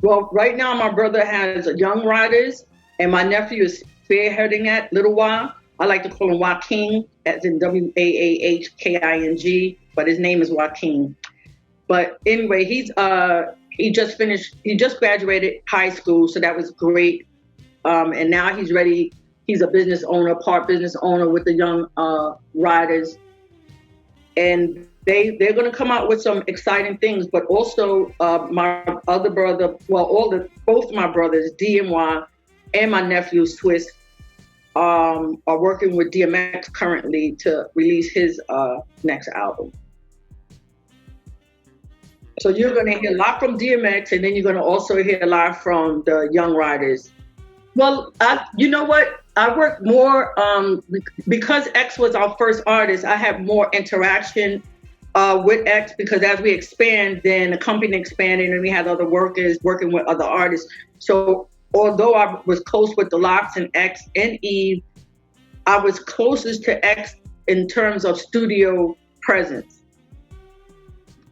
Well, right now my brother has a Young Riders, and my nephew is spearheading that Little Wah. I like to call him Joaquin, as in Waahking, but his name is Joaquin. But anyway, he just finished. He just graduated high school, so that was great. And now he's ready. He's a business owner, part business owner with the Young Riders, and they're going to come out with some exciting things. But also, my other brother, well, both my brothers, DMY, and my nephew Swiss, are working with DMX currently to release his next album. So you're going to hear a lot from DMX, and then you're going to also hear a lot from the Young Riders. Well, you know what? I work more because X was our first artist. I have more interaction with X because as we expand, then the company expanded, and we had other workers working with other artists. So although I was close with the Lox and X and Eve, I was closest to X in terms of studio presence.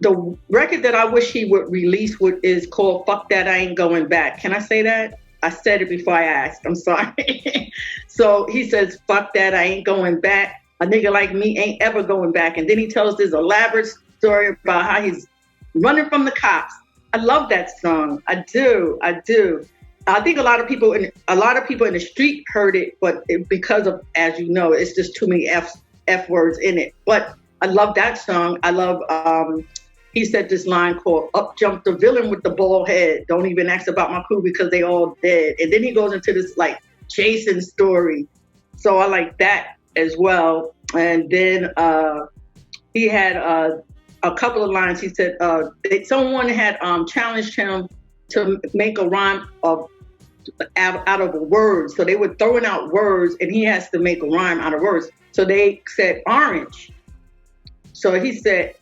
The record that I wish he would release is called Fuck That I Ain't Going Back. Can I say that? I said it before I asked. I'm sorry. So he says, fuck that, I ain't going back. A nigga like me ain't ever going back. And then he tells this elaborate story about how he's running from the cops. I love that song. I do. I think a lot of people in the street heard it, but because of, as you know, it's just too many F words in it. But I love that song. I love he said this line called "Up jumped the villain with the bald head. Don't even ask about my crew because they all dead." And then he goes into this like Jason story. So I like that as well. And then he had a couple of lines. He said someone had challenged him to make a rhyme out of a word. So they were throwing out words, and he has to make a rhyme out of words. So they said orange. So he said.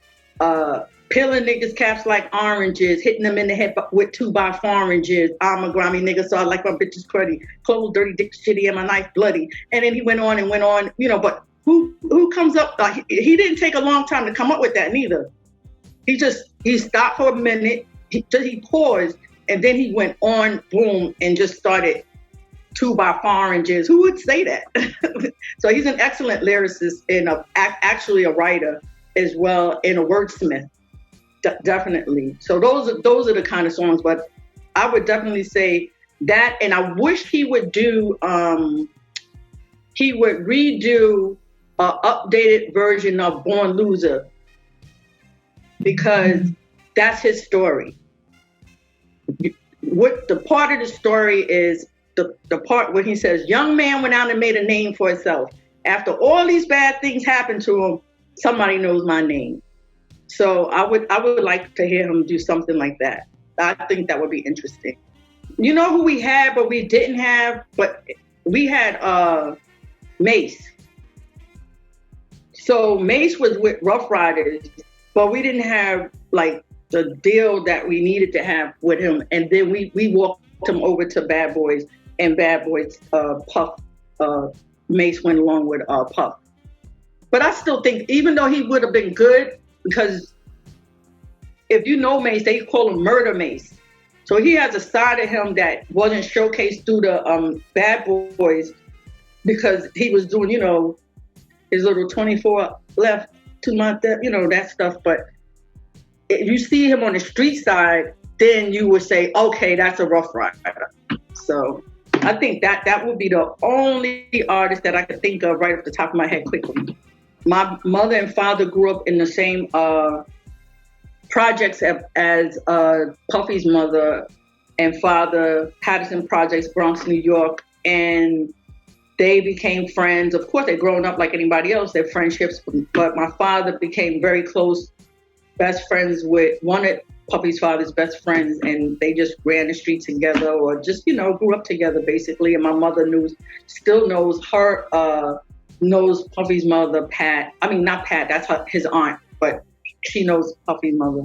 Peeling niggas caps like oranges, hitting them in the head with 2x oranges. I'm a grimy nigga, so I like my bitches cruddy. Clothes dirty, dick shitty, and my knife bloody. And then he went on, you know, but who comes up? He didn't take a long time to come up with that neither. He stopped for a minute, he paused, and then he went on, boom, and just started 2x oranges. Who would say that? So he's an excellent lyricist and actually a writer as well, and a wordsmith. Definitely. So those are the kind of songs, but I would definitely say that, and I wish he would redo an updated version of Born Loser, because that's his story. What the part of the story is the part where he says, young man went out and made a name for himself. After all these bad things happened to him, somebody knows my name. So I would like to hear him do something like that. I think that would be interesting. You know who we had, but we didn't have, but we had Mase. So Mase was with Ruff Ryders, but we didn't have like the deal that we needed to have with him. And then we walked him over to Bad Boys, and Bad Boys Puff, Mase went along with Puff. But I still think, even though he would have been good, because if you know Mase, they call him Murder Mase. So he has a side of him that wasn't showcased through the Bad Boys, because he was doing, you know, his little 24 left, 2 months, you know, that stuff. But if you see him on the street side, then you would say, okay, that's a Ruff Ryder. So I think that would be the only artist that I could think of right off the top of my head quickly. My mother and father grew up in the same projects as Puffy's mother and father, Patterson Projects, Bronx, New York, and they became friends. Of course, they'd grown up like anybody else, their friendships, but my father became very close, best friends with one of Puffy's father's best friends, and they just ran the streets together, or just, you know, grew up together basically. And my mother still knows Puffy's mother, Pat. I mean, not Pat, that's his aunt, but she knows Puffy's mother.